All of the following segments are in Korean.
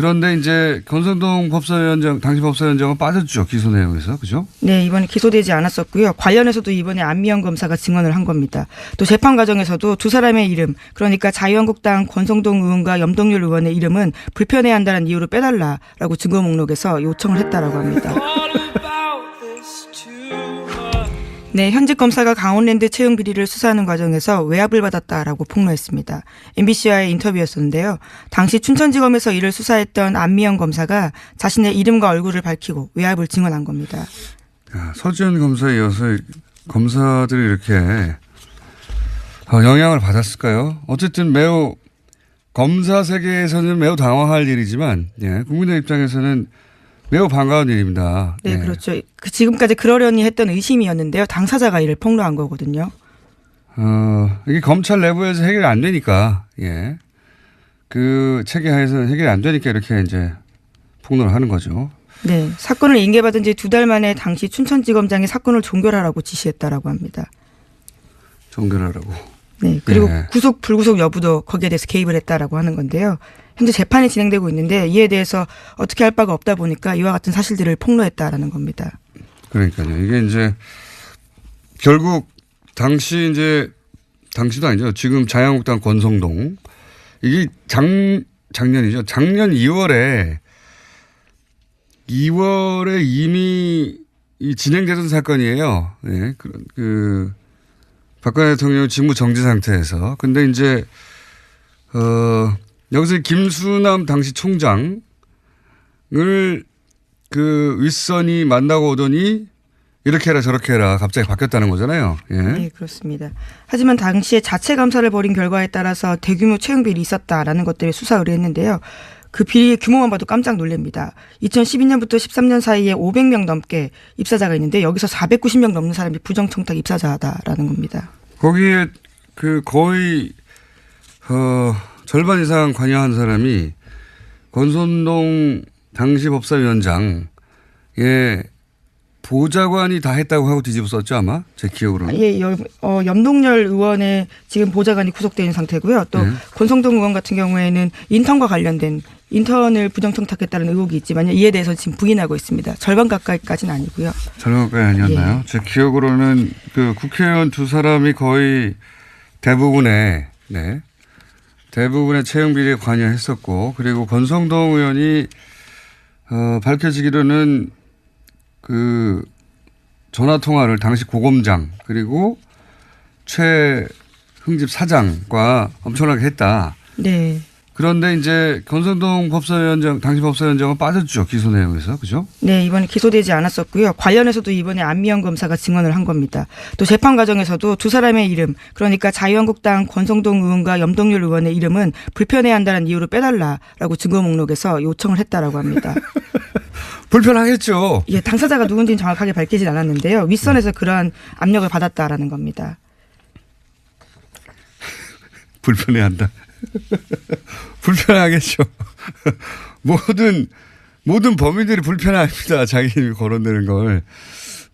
그런데 이제 권성동 법사위원장, 당시 법사위원장은 빠졌죠. 기소 내용에서. 그죠? 네, 이번에 기소되지 않았었고요. 관련해서도 이번에 안미연 검사가 증언을 한 겁니다. 또 재판 과정에서도 두 사람의 이름, 그러니까 자유한국당 권성동 의원과 염동열 의원의 이름은 불편해한다는 이유로 빼달라라고 증거 목록에서 요청을 했다라고 합니다. 네, 현직 검사가 강원랜드 채용 비리를 수사하는 과정에서 외압을 받았다라고 폭로했습니다. MBC와의 인터뷰였었는데요. 당시 춘천지검에서 이를 수사했던 안미연 검사가 자신의 이름과 얼굴을 밝히고 외압을 증언한 겁니다. 야, 서지현 검사에 이어서 검사들이 이렇게 영향을 받았을까요? 어쨌든 매우 검사 세계에서는 매우 당황할 일이지만 국민의 입장에서는 매우 반가운 일입니다. 네, 그렇죠. 지금까지 그러려니 했던 의심이었는데요. 당사자가 이를 폭로한 거거든요. 이게 검찰 내부에서 해결이 안 되니까, 그 체계 하에서는 해결이 안 되니까 이렇게 이제 폭로를 하는 거죠. 네, 사건을 인계받은 지 2달 만에 당시 춘천지검장이 사건을 종결하라고 지시했다라고 합니다. 종결하라고. 네, 그리고 구속 불구속 여부도 거기에 대해서 개입을 했다라고 하는 건데요. 현재 재판이 진행되고 있는데 이에 대해서 어떻게 할 바가 없다 보니까 이와 같은 사실들을 폭로했다라는 겁니다. 그러니까요. 이게 이제 결국 당시도 아니죠. 지금 자유한국당 권성동 이게 작년이죠. 작년 2월에 이미 진행되던 사건이에요. 네, 박근혜 대통령 직무 정지 상태에서. 근데 이제 여기서 김수남 당시 총장을 그 윗선이 만나고 오더니 이렇게 해라 저렇게 해라 갑자기 바뀌었다는 거잖아요. 네, 그렇습니다. 하지만 당시에 자체 감사를 벌인 결과에 따라서 대규모 채용 비리 있었다라는 것들을 수사 의뢰했는데요. 그 비리의 규모만 봐도 깜짝 놀랍니다. 2012년부터 13년 사이에 500명 넘게 입사자가 있는데 여기서 490명 넘는 사람이 부정청탁 입사자다라는 겁니다. 거기에 거의 절반 이상 관여한 사람이 권선동 당시 법사위원장의 보좌관이 다 했다고 하고 뒤집어 썼죠 아마 제 기억으로는. 염동열 의원의 지금 보좌관이 구속되어 있는 상태고요. 또 권성동 의원 같은 경우에는 인턴과 관련된 인턴을 부정청탁했다는 의혹이 있지만 이에 대해서 지금 부인하고 있습니다. 절반 가까이까지는 아니고요. 절반 가까이 아니었나요? 제 기억으로는 그 국회의원 두 사람이 거의 대부분의 채용 비리에 관여했었고 그리고 권성동 의원이 밝혀지기로는 그 전화 통화를 당시 고검장 그리고 최흥집 사장과 엄청나게 했다. 네. 그런데 이제 권성동 당시 법사위원장은 빠졌죠. 기소 내용에서. 그죠? 네, 이번에 기소되지 않았었고요. 관련해서도 이번에 안미연 검사가 증언을 한 겁니다. 또 재판 과정에서도 두 사람의 이름, 그러니까 자유한국당 권성동 의원과 염동열 의원의 이름은 불편해한다는 이유로 빼달라라고 증거 목록에서 요청을 했다라고 합니다. 불편하겠죠. 예, 당사자가 누군지는 정확하게 밝히진 않았는데요. 윗선에서 그러한 압력을 받았다라는 겁니다. 불편해한다. 불편하겠죠. 모든 범인들이 불편합니다. 자기 이름이 거론되는 걸.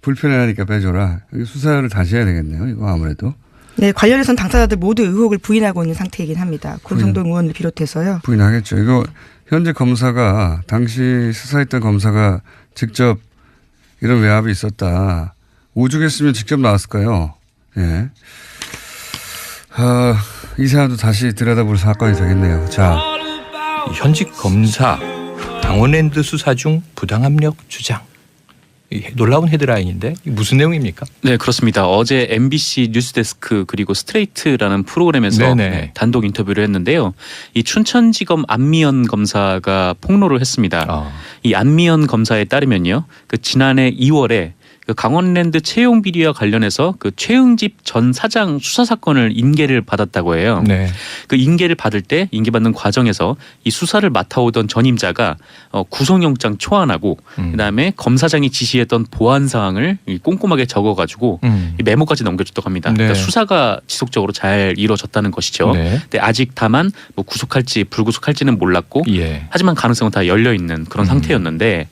불편해하니까 빼줘라. 수사를 다시 해야 되겠네요. 이거 아무래도. 네, 관련해서는 당사자들 모두 의혹을 부인하고 있는 상태이긴 합니다. 권성동 의원을 비롯해서요. 부인하겠죠. 이거 현재 검사가 당시 수사했던 검사가 직접 이런 외압이 있었다. 오죽했으면 직접 나왔을까요? 예. 이 사안도 다시 들여다볼 사건이 되겠네요. 자, 현직 검사 강원랜드 수사 중 부당압력 주장. 놀라운 헤드라인인데 무슨 내용입니까? 네, 그렇습니다. 어제 MBC 뉴스데스크 그리고 스트레이트라는 프로그램에서 단독 인터뷰를 했는데요. 이 춘천지검 안미연 검사가 폭로를 했습니다. 이 안미연 검사에 따르면요, 그 지난해 2월에 그 강원랜드 채용 비리와 관련해서 그 최응집 전 사장 수사 사건을 인계를 받았다고 해요. 네. 그 인계를 받을 때 인계받는 과정에서 이 수사를 맡아오던 전임자가 구속영장 초안하고 그다음에 검사장이 지시했던 보안 사항을 꼼꼼하게 적어가지고 이 메모까지 넘겨줬다고 합니다. 네. 그러니까 수사가 지속적으로 잘 이루어졌다는 것이죠. 네. 근데 아직 다만 뭐 구속할지 불구속할지는 몰랐고, 하지만 가능성은 다 열려 있는 그런 상태였는데.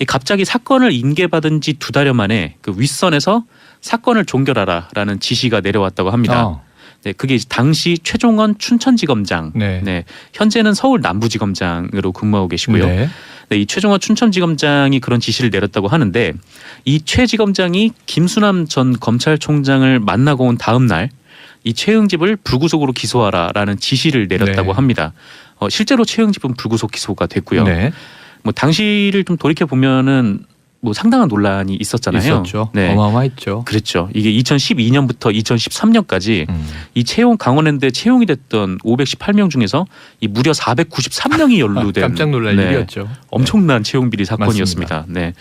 갑자기 사건을 인계받은 지 2달여 만에 그 윗선에서 사건을 종결하라라는 지시가 내려왔다고 합니다. 네, 그게 이제 당시 최종원 춘천지검장. 네. 네, 현재는 서울 남부지검장으로 근무하고 계시고요. 네. 네, 이 최종원 춘천지검장이 그런 지시를 내렸다고 하는데 이 최 지검장이 김수남 전 검찰총장을 만나고 온 다음 날 이 최응집을 불구속으로 기소하라라는 지시를 내렸다고 네. 합니다. 실제로 최응집은 불구속 기소가 됐고요. 네. 뭐 당시를 좀 돌이켜 보면은 뭐 상당한 논란이 있었잖아요. 있었죠. 네. 어마어마했죠. 그랬죠. 이게 2012년부터 2013년까지 이 채용 강원랜드에 채용이 됐던 518명 중에서 이 무려 493명이 연루된 깜짝 놀랄 일이었죠. 엄청난 채용 비리 사건이었습니다. 네.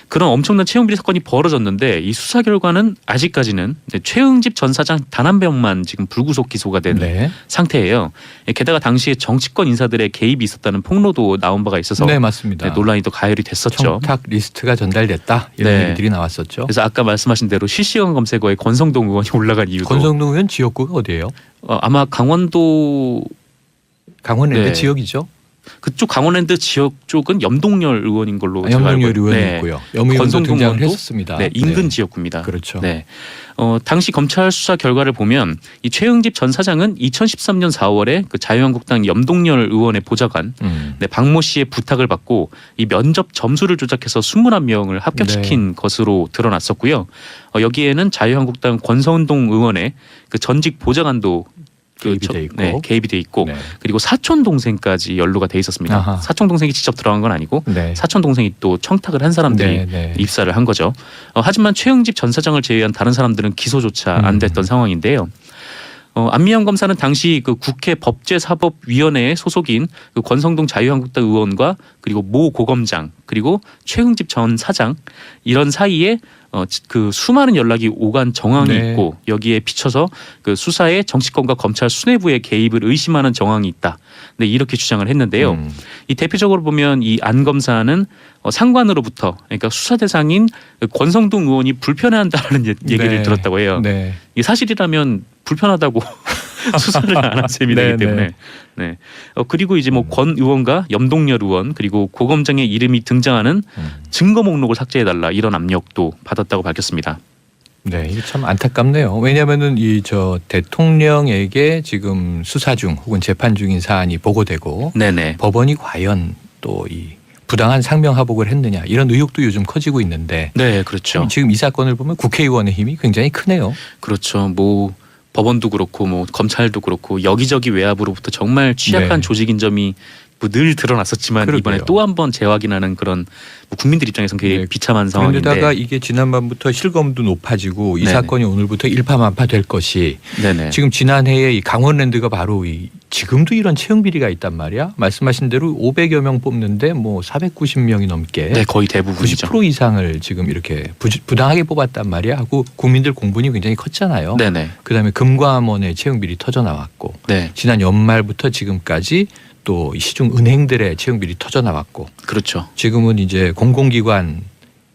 그런 엄청난 채용 비리 사건이 벌어졌는데 이 수사 결과는 아직까지는 최응집 전 사장 단 한 명만 지금 불구속 기소가 된 네. 상태예요. 게다가 당시에 정치권 인사들의 개입이 있었다는 폭로도 나온 바가 있어서 네, 맞습니다. 네, 논란이 또 가열이 됐었죠. 청탁 리스트가 전달됐다 이런 네. 얘기들이 나왔었죠. 그래서 아까 말씀하신 대로 실시간 검색어에 권성동 의원이 올라간 이유도 권성동 의원 지역구가 어디예요? 아마 강원도 강원랜드 네. 지역이죠. 그쪽 강원랜드 지역 쪽은 염동열 의원인 걸로 제가 염동열 알고 의원이 네. 있고요. 염 의원도 권성동 등장을 의원도 했었습니다. 네, 인근 네. 지역구입니다. 그렇죠. 네. 당시 검찰 수사 결과를 보면 이 최응집 전 사장은 2013년 4월에 그 자유한국당 염동열 의원의 보좌관 네, 박모 씨의 부탁을 받고 이 면접 점수를 조작해서 21명을 합격시킨 네. 것으로 드러났었고요. 여기에는 자유한국당 권성동 의원의 그 전직 보좌관도 개입이 돼 있고. 네, 개입이 돼 있고 네. 그리고 사촌 동생까지 연루가 돼 있었습니다. 아하. 사촌 동생이 직접 들어간 건 아니고 네. 사촌 동생이 또 청탁을 한 사람들이 네, 네. 입사를 한 거죠. 하지만 최응집 전 사장을 제외한 다른 사람들은 기소조차 안 됐던 상황인데요. 안미연 검사는 당시 그 국회 법제사법위원회의 소속인 그 권성동 자유한국당 의원과 그리고 모 고검장 그리고 최응집 전 사장 이런 사이에 그 수많은 연락이 오간 정황이 네. 있고 여기에 비춰서 그 수사에 정치권과 검찰 수뇌부의 개입을 의심하는 정황이 있다. 네, 이렇게 주장을 했는데요. 이 대표적으로 보면 이 안 검사는 상관으로부터 그러니까 수사 대상인 권성동 의원이 불편해한다는 얘기를 네. 들었다고 해요. 네. 이 사실이라면 불편하다고 수사를 안 한 셈이 네, 되기 때문에. 네. 그리고 이제 뭐 권 의원과 염동열 의원 그리고 고검장의 이름이 등장하는 증거 목록을 삭제해달라 이런 압력도 받았다고 밝혔습니다. 네, 이게 참 안타깝네요. 왜냐하면은 이 저 대통령에게 지금 수사 중 혹은 재판 중인 사안이 보고되고 네네. 법원이 과연 또 이 부당한 상명하복을 했느냐 이런 의혹도 요즘 커지고 있는데 네, 그렇죠. 지금 이 사건을 보면 국회의원의 힘이 굉장히 크네요. 그렇죠. 뭐 법원도 그렇고 뭐 검찰도 그렇고 여기저기 외압으로부터 정말 취약한 네. 조직인 점이 뭐 늘 드러났었지만 그러게요. 이번에 또 한 번 재확인하는 그런 뭐 국민들 입장에서는 굉장히 네. 비참한 상황인데. 그런데다가 이게 지난밤부터 실검도 높아지고 이 네네. 사건이 오늘부터 일파만파 될 것이 네네. 지금 지난해에 이 강원랜드가 바로 이 지금도 이런 채용 비리가 있단 말이야. 말씀하신 대로 500여 명 뽑는데 뭐 490명이 넘게 네, 거의 대부분이죠. 90% 이상을 지금 이렇게 부당하게 뽑았단 말이야 하고 국민들 공분이 굉장히 컸잖아요. 네네. 그다음에 금감원의 채용 비리 터져 나왔고 네, 지난 연말부터 지금까지 또 시중 은행들의 채용 비리 터져 나왔고 그렇죠. 지금은 이제 공공기관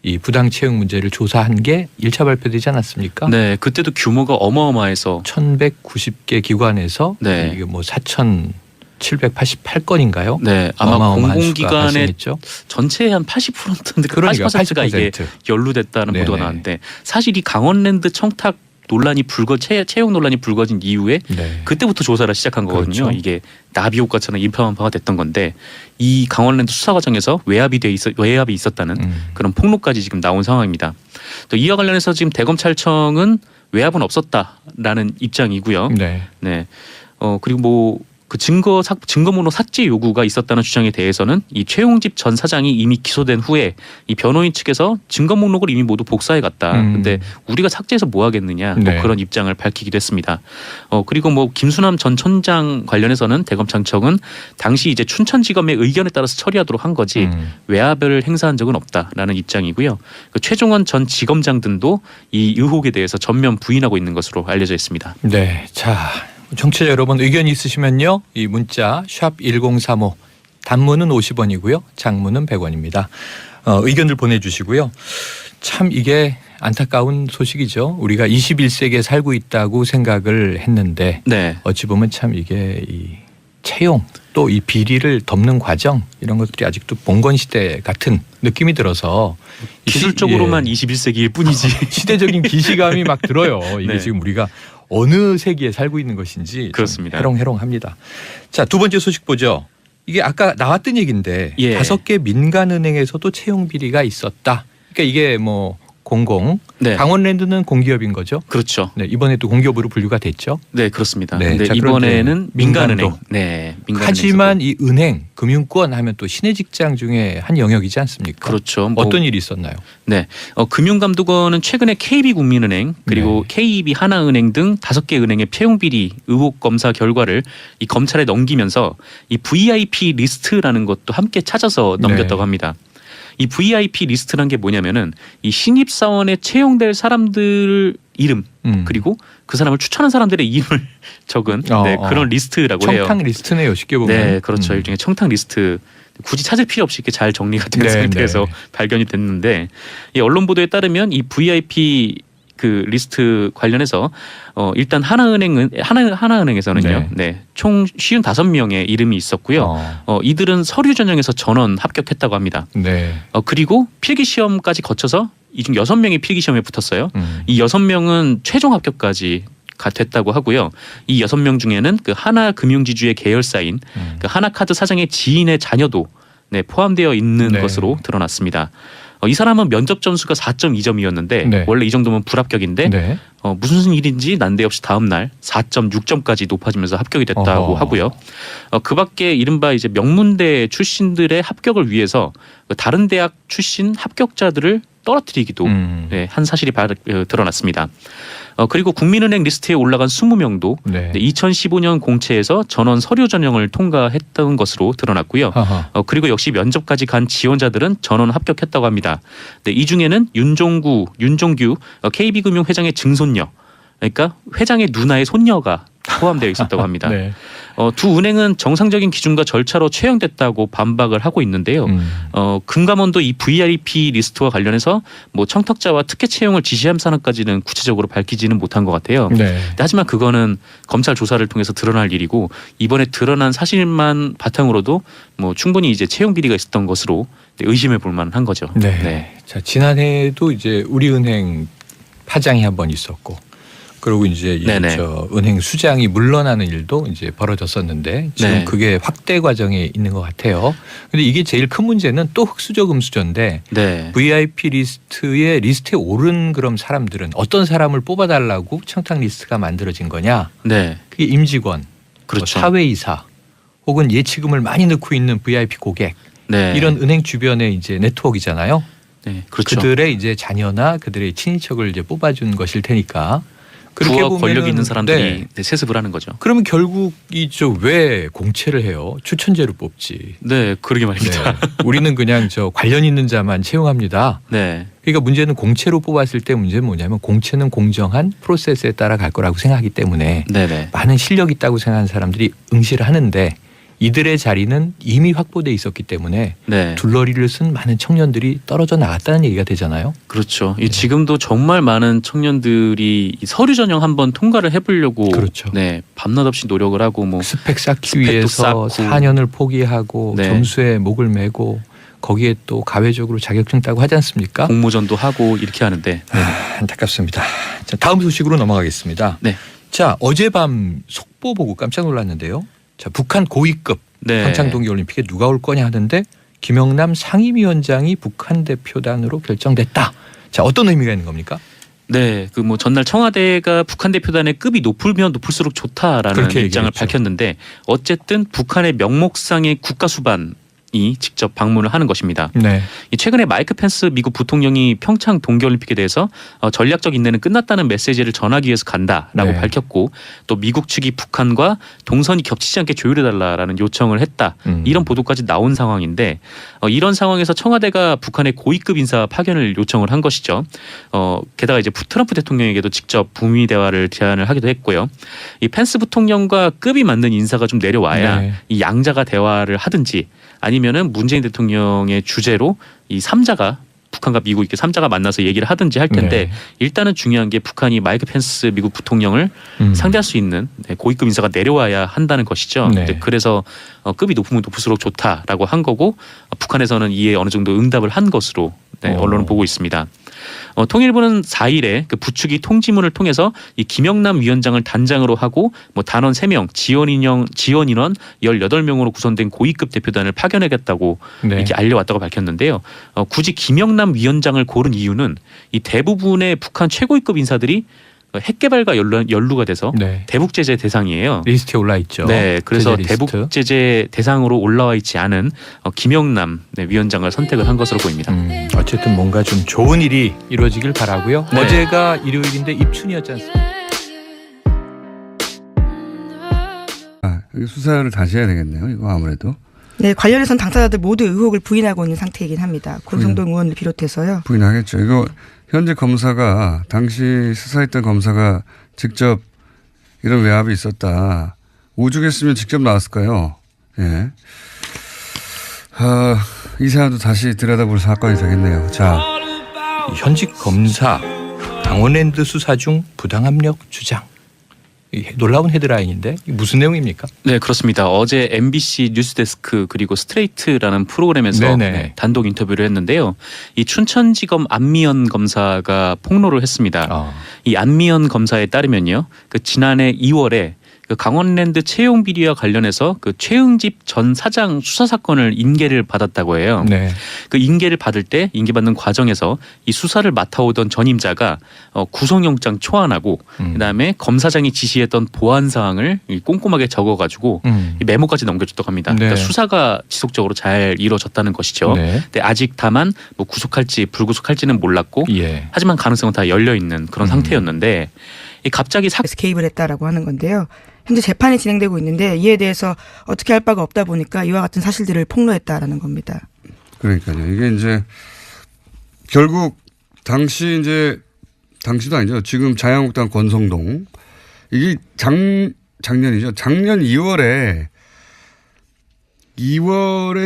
이 부당 채용 문제를 조사한 게 1차 발표되지 않았습니까? 네, 그때도 규모가 어마어마해서 1190개 기관에서 네. 이게 뭐 4,788건인가요? 네, 아마 어마어마한 수가 공공기관의 발생했죠. 전체의 한 80%인데 그러니까 80%가 이게 80%. 연루됐다는 네네. 보도가 나왔는데 사실 이 강원랜드 청탁 논란이 채용 논란이 불거진 이후에 네. 그때부터 조사를 시작한 거거든요. 그렇죠. 이게 나비 효과처럼 일파만파가 됐던 건데 이 강원랜드 수사 과정에서 외압이 있었다는 그런 폭로까지 지금 나온 상황입니다. 또 이와 관련해서 지금 대검찰청은 외압은 없었다라는 입장이고요. 네. 네. 그리고 뭐 그 증거번호 삭제 요구가 있었다는 주장에 대해서는 이 최용집 전 사장이 이미 기소된 후에 이 변호인 측에서 증거 목록을 이미 모두 복사해 갔다. 근데 우리가 삭제해서 뭐 하겠느냐. 네. 뭐 그런 입장을 밝히기도 했습니다. 그리고 뭐 김수남 전 천장 관련해서는 대검찰청은 당시 이제 춘천지검의 의견에 따라서 처리하도록 한 거지 외압을 행사한 적은 없다라는 입장이고요. 그 최종원 전 지검장 등도 이 의혹에 대해서 전면 부인하고 있는 것으로 알려져 있습니다. 네. 자, 청취자 여러분 의견이 있으시면요. 이 문자 샵 1035 단문은 50원이고요. 장문은 100원입니다. 의견들 보내주시고요. 참 이게 안타까운 소식이죠. 우리가 21세기에 살고 있다고 생각을 했는데 네. 어찌 보면 참 이게 이 채용 또 이 비리를 덮는 과정 이런 것들이 아직도 봉건 시대 같은 느낌이 들어서 기술적으로만 예. 21세기일 뿐이지. 시대적인 기시감이 막 들어요. 이게 네. 지금 우리가 어느 세기에 살고 있는 것인지 그렇습니다. 해롱해롱합니다. 자, 두 번째 소식 보죠. 이게 아까 나왔던 얘기인데 예. 5개 민간은행에서도 채용 비리가 있었다. 그러니까 이게 뭐 공공, 네. 강원랜드는 공기업인 거죠. 그렇죠. 네, 이번에 또 공기업으로 분류가 됐죠. 네, 그렇습니다. 네, 근데 자, 그럼 이번에는 이제 민간은행. 민간도. 네, 민간은행에서도. 하지만 이 은행, 금융권 하면 또 신의 직장 중에 한 영역이지 않습니까? 그렇죠. 어떤 일이 있었나요? 네, 금융감독원은 최근에 KB국민은행 그리고 네. KB 하나은행 등 5개 은행의 채용 비리 의혹 검사 결과를 이 검찰에 넘기면서 이 VIP 리스트라는 것도 함께 찾아서 넘겼다고 네. 합니다. 이 VIP 리스트란 게 뭐냐면은 이 신입 사원에 채용될 사람들 이름 그리고 그 사람을 추천한 사람들의 이름을 적은 네, 그런 리스트라고 해요. 청탁 리스트네요, 쉽게 보면. 네, 그렇죠. 일종의 청탁 리스트. 굳이 찾을 필요 없이 이렇게 잘 정리가 된 네, 상태에서 네. 발견이 됐는데 이 언론 보도에 따르면 이 VIP 그 리스트 관련해서 일단 하나은행에서는요, 네, 총 55명의 이름이 있었고요. 이들은 서류 전형에서 전원 합격했다고 합니다. 네. 그리고 필기 시험까지 거쳐서 이 중 6명이 필기 시험에 붙었어요. 이 6명은 최종 합격까지 됐다고 하고요. 이 6명 중에는 그 하나금융지주의 계열사인 그 하나카드 사장의 지인의 자녀도 네, 포함되어 있는 네. 것으로 드러났습니다. 이 사람은 면접 점수가 4.2점이었는데 네. 원래 이 정도면 불합격인데 네. 무슨 일인지 난데없이 다음 날 4.6점까지 높아지면서 합격이 됐다고 하고요. 그 밖에 이른바 이제 명문대 출신들의 합격을 위해서 다른 대학 출신 합격자들을 떨어뜨리기도 네, 한 사실이 드러났습니다. 그리고 국민은행 리스트에 올라간 20명도 네. 2015년 공채에서 전원 서류 전형을 통과했던 것으로 드러났고요. 그리고 역시 면접까지 간 지원자들은 전원 합격했다고 합니다. 네, 이 중에는 윤종규 KB금융 회장의 증손녀, 그러니까 회장의 누나의 손녀가 포함되어 있었다고 합니다. 네. 두 은행은 정상적인 기준과 절차로 채용됐다고 반박을 하고 있는데요. 금감원도 이 VIP 리스트와 관련해서 뭐 청탁자와 특혜 채용을 지시한 사람까지는 구체적으로 밝히지는 못한 것 같아요. 네. 하지만 그거는 검찰 조사를 통해서 드러날 일이고 이번에 드러난 사실만 바탕으로도 뭐 충분히 이제 채용 비리가 있었던 것으로 의심해 볼 만한 거죠. 네. 네. 자, 지난해에도 이제 우리은행 파장이 한 번 있었고, 그리고 이제 저 은행 수장이 물러나는 일도 이제 벌어졌었는데 지금 네. 그게 확대 과정에 있는 것 같아요. 근데 이게 제일 큰 문제는 또 흑수저 금수저인데 네. VIP 리스트에 오른 그럼 사람들은 어떤 사람을 뽑아달라고 청탁 리스트가 만들어진 거냐? 네. 그게 임직원, 그렇죠. 뭐 사회이사, 혹은 예치금을 많이 넣고 있는 VIP 고객, 네. 이런 은행 주변의 이제 네트워크잖아요. 네. 그렇죠. 그들의 이제 자녀나 그들의 친인척을 이제 뽑아준 것일 테니까. 부와 보면은, 권력이 있는 사람들이 네. 네, 세습을 하는 거죠. 그러면 결국 이저 왜 공채를 해요? 추천제로 뽑지. 네, 그러게 말입니다. 네. 우리는 그냥 저 관련 있는 자만 채용합니다. 네. 그러니까 문제는 공채로 뽑았을 때 문제는 뭐냐면 공채는 공정한 프로세스에 따라 갈 거라고 생각하기 때문에 네네. 많은 실력 있다고 생각하는 사람들이 응시를 하는데 이들의 자리는 이미 확보돼 있었기 때문에 네. 둘러리를 쓴 많은 청년들이 떨어져 나갔다는 얘기가 되잖아요. 그렇죠. 지금도 정말 많은 청년들이 이 서류 전형 한번 통과를 해보려고 그렇죠. 네, 밤낮 없이 노력을 하고 뭐 스펙 쌓기 스펙도 위해서 쌓고. 4년을 포기하고 네. 점수에 목을 매고 거기에 또 가외적으로 자격증 따고 하지 않습니까? 공모전도 하고 이렇게 하는데 네. 안타깝습니다. 자, 다음 소식으로 넘어가겠습니다. 네. 자, 어젯밤 속보 보고 깜짝 놀랐는데요. 자, 북한 고위급 네. 평창 동계올림픽에 누가 올 거냐 하는데 김영남 상임위원장이 북한 대표단으로 결정됐다. 자, 어떤 의미가 있는 겁니까? 네, 그 뭐 전날 청와대가 북한 대표단의 급이 높으면 높을수록 좋다라는 그렇게 입장을 얘기했죠. 밝혔는데 어쨌든 북한의 명목상의 국가수반이 직접 방문을 하는 것입니다. 네. 최근에 마이크 펜스 미국 부통령이 평창 동계올림픽에 대해서 전략적 인내는 끝났다는 메시지를 전하기 위해서 간다라고 네. 밝혔고 또 미국 측이 북한과 동선이 겹치지 않게 조율해달라는 요청을 했다. 이런 보도까지 나온 상황인데 이런 상황에서 청와대가 북한의 고위급 인사 파견을 요청을 한 것이죠. 게다가 이제 트럼프 대통령에게도 직접 북미 대화를 제안을 하기도 했고요. 이 펜스 부통령과 급이 맞는 인사가 좀 내려와야 네. 이 양자가 대화를 하든지 아니면은 문재인 대통령의 주재로 이 3자가 북한과 미국 이렇게 3자가 만나서 얘기를 하든지 할 텐데 네. 일단은 중요한 게 북한이 마이크 펜스 미국 부통령을 상대할 수 있는 고위급 인사가 내려와야 한다는 것이죠. 네. 그래서 급이 높으면 높을수록 좋다라고 한 거고 북한에서는 이에 어느 정도 응답을 한 것으로 언론은 보고 있습니다. 통일부는 4일에 그 부추기 통지문을 통해서 이 김영남 위원장을 단장으로 하고 뭐 단원 3명, 지원 인원 18명으로 구성된 고위급 대표단을 파견하겠다고 네. 이렇게 알려왔다고 밝혔는데요. 굳이 김영남 위원장을 고른 이유는 이 대부분의 북한 최고위급 인사들이 핵 개발과 연루가 돼서 네. 대북 제재 대상이에요. 리스트에 올라 있죠. 네, 그래서 제재 대북 리스트. 제재 대상으로 올라와 있지 않은 김영남 위원장을 선택을 한 것으로 보입니다. 어쨌든 뭔가 좀 좋은 일이 이루어지길 바라고요. 네. 어제가 일요일인데 입춘이었지 않습니까? 이거 수사를 다시 해야 되겠네요. 이거 아무래도. 네, 관련해서는 당사자들 모두 의혹을 부인하고 있는 상태이긴 합니다. 권성동 의원을 비롯해서요. 부인하겠죠. 이거 현재 검사가 당시 수사했던 검사가 직접 이런 외압이 있었다. 오죽했으면 직접 나왔을까요? 예. 이 사안도 다시 들여다볼 사건이 되겠네요. 자, 현직 검사 강원랜드 수사 중 부당압력 주장. 이 놀라운 헤드라인인데 이게 무슨 내용입니까? 네, 그렇습니다. 어제 MBC 뉴스데스크 그리고 스트레이트라는 프로그램에서 단독 인터뷰를 했는데요. 이 춘천지검 안미연 검사가 폭로를 했습니다. 이 안미연 검사에 따르면요, 그 지난해 2월에 그 강원랜드 채용 비리와 관련해서 그 최응집 전 사장 수사 사건을 인계를 받았다고 해요. 네. 그 인계를 받을 때 인계받는 과정에서 이 수사를 맡아오던 전임자가 구속영장 초안하고 그다음에 검사장이 지시했던 보안 사항을 꼼꼼하게 적어가지고 이 메모까지 넘겨줬다고 합니다. 네. 그러니까 수사가 지속적으로 잘 이루어졌다는 것이죠. 네. 근데 아직 다만 뭐 구속할지 불구속할지는 몰랐고, 예. 하지만 가능성은 다 열려 있는 그런 상태였는데 이 갑자기 개입을 했다라고 하는 건데요. 현재 재판이 진행되고 있는데 이에 대해서 어떻게 할 바가 없다 보니까 이와 같은 사실들을 폭로했다라는 겁니다. 그러니까요. 이게 이제 결국 당시도 아니죠. 지금 자유한국당 권성동 이게 작년이죠. 작년 2월에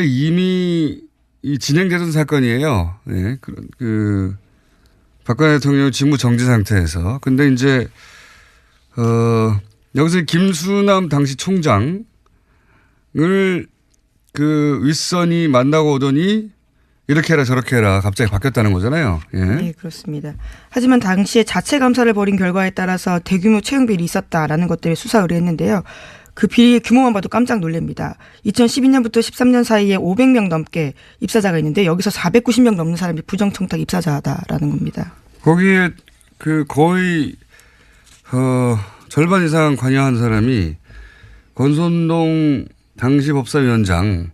이미 진행되던 사건이에요. 네. 그 박근혜 대통령 직무 정지 상태에서. 근데 이제 여기서 김수남 당시 총장을 그 윗선이 만나고 오더니 이렇게 해라 저렇게 해라 갑자기 바뀌었다는 거잖아요. 예. 네, 그렇습니다. 하지만 당시에 자체 감사를 벌인 결과에 따라서 대규모 채용 비리 있었다라는 것들을 수사 의뢰했는데요. 그 비리의 규모만 봐도 깜짝 놀랍니다. 2012년부터 13년 사이에 500명 넘게 입사자가 있는데 여기서 490명 넘는 사람이 부정청탁 입사자다라는 겁니다. 거기에 그 거의 절반 이상 관여한 사람이 권선동 당시 법사위원장의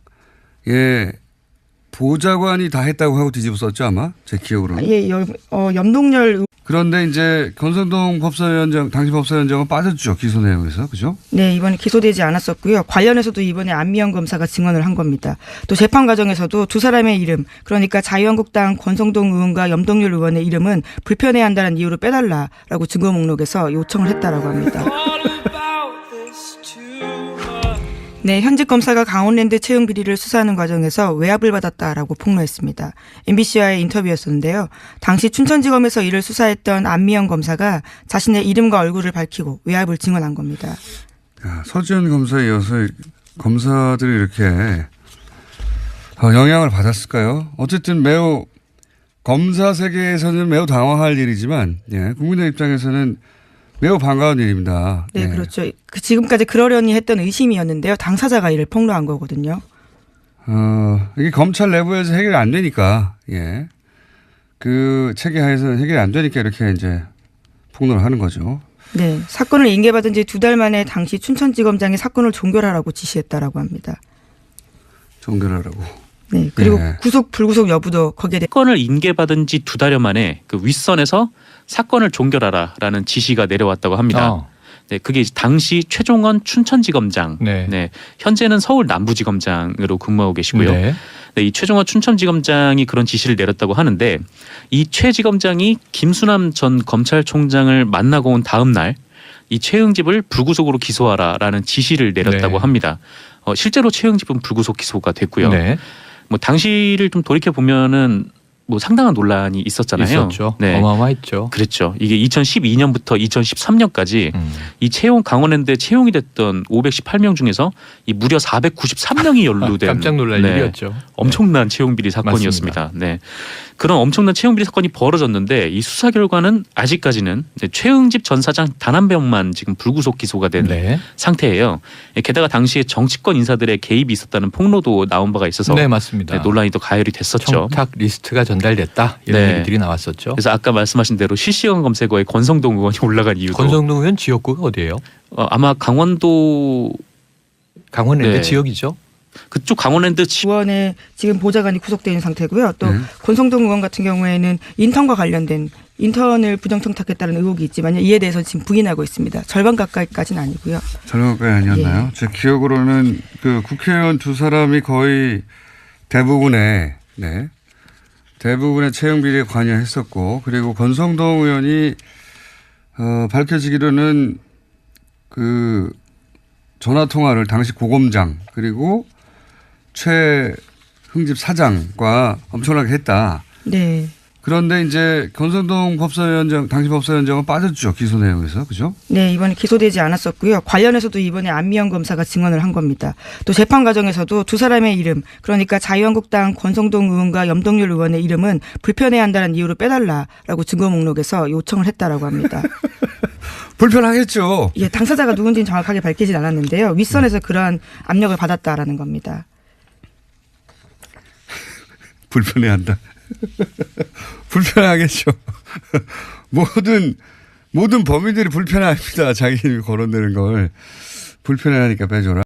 보좌관이 다 했다고 하고 뒤집어 썼죠 아마 제 기억으로는. 예, 염동열. 그런데 이제 권선동 법사위원장 당시 법사위원장은 빠졌죠 기소 내용에서 그죠? 네, 이번에 기소되지 않았었고요. 관련해서도 이번에 안미연 검사가 증언을 한 겁니다. 또 재판 과정에서도 두 사람의 이름, 그러니까 자유한국당 권성동 의원과 염동열 의원의 이름은 불편해한다는 이유로 빼달라라고 증거 목록에서 요청을 했다라고 합니다. 네, 현직 검사가 강원랜드 채용 비리를 수사하는 과정에서 외압을 받았다라고 폭로했습니다. MBC와의 인터뷰였었는데요. 당시 춘천지검에서 이를 수사했던 안미연 검사가 자신의 이름과 얼굴을 밝히고 외압을 증언한 겁니다. 서지현 검사에 이어서 검사들이 이렇게 영향을 받았을까요? 어쨌든 매우 검사 세계에서는 매우 당황할 일이지만 국민의 입장에서는 매우 반가운 일입니다. 네, 그렇죠. 지금까지 그러려니 했던 의심이었는데요. 당사자가 이를 폭로한 거거든요. 이게 검찰 내부에서 해결이 안 되니까, 그 체계 하에서는 해결이 안 되니까 이렇게 이제 폭로를 하는 거죠. 네, 사건을 인계받은 지 2달 만에 당시 춘천지검장이 사건을 종결하라고 지시했다라고 합니다. 종결하라고. 네, 그리고 구속 불구속 여부도 거기에 대해 사건을 인계받은 지 2달여 만에 그 윗선에서 사건을 종결하라라는 지시가 내려왔다고 합니다. 네, 그게 당시 최종원 춘천지검장, 현재는 서울 남부지검장으로 근무하고 계시고요. 네, 이 최종원 춘천지검장이 그런 지시를 내렸다고 하는데 이 최 지검장이 김수남 전 검찰총장을 만나고 온 다음 날 이 최응집을 불구속으로 기소하라라는 지시를 내렸다고 합니다. 실제로 최응집은 불구속 기소가 됐고요. 뭐 당시를 좀 돌이켜 보면은 뭐 상당한 논란이 있었잖아요. 있었죠. 어마어마했죠. 그랬죠. 이게 2012년부터 2013년까지 이 강원랜드에 채용이 됐던 518명 중에서 이 무려 493명이 연루된 깜짝 놀랄 일이었죠. 엄청난 채용 비리 사건이었습니다. 네. 그런 엄청난 채용 비리 사건이 벌어졌는데 이 수사 결과는 아직까지는 최응집 전 사장 단 한 명만 지금 불구속 기소가 된 네. 상태예요. 게다가 당시에 정치권 인사들의 개입이 있었다는 폭로도 나온 바가 있어서 네, 맞습니다. 논란이 또 가열이 됐었죠. 청탁 리스트가 전달됐다 이런 네. 얘기들이 나왔었죠. 그래서 아까 말씀하신 대로 실시간 검색어에 권성동 의원이 올라간 이유도 권성동 의원 지역구가 어디예요? 아마 강원도 강원랜드 네. 지역이죠. 그쪽 강원랜드 의원의 지금 보좌관이 구속되어 있는 상태고요. 또 권성동 의원 같은 경우에는 인턴과 관련된 인턴을 부정청탁했다는 의혹이 있지만 이에 대해서 지금 부인하고 있습니다. 절반 가까이까지는 아니고요. 절반 가까이 아니었나요? 제 기억으로는 그 국회의원 두 사람이 거의 대부분의 채용 비리에 관여했었고, 그리고 권성동 의원이 밝혀지기로는 그 전화 통화를 당시 고검장 그리고 최흥집 사장과 엄청나게 했다. 네. 그런데 이제 권성동 법사위원장, 당시 법사위원장은 빠졌죠. 기소 내용에서. 그죠? 네, 이번에 기소되지 않았었고요. 관련해서도 이번에 안미연 검사가 증언을 한 겁니다. 또 재판 과정에서도 두 사람의 이름, 그러니까 자유한국당 권성동 의원과 염동열 의원의 이름은 불편해한다는 이유로 빼달라라고 증거 목록에서 요청을 했다라고 합니다. 불편하겠죠. 예, 당사자가 누군지는 정확하게 밝히진 않았는데요. 윗선에서 그러한 압력을 받았다라는 겁니다. 불편해한다. 불편하겠죠. 모든 범인들이 불편합니다. 자기 이름이 거론되는 걸 불편해하니까 빼줘라.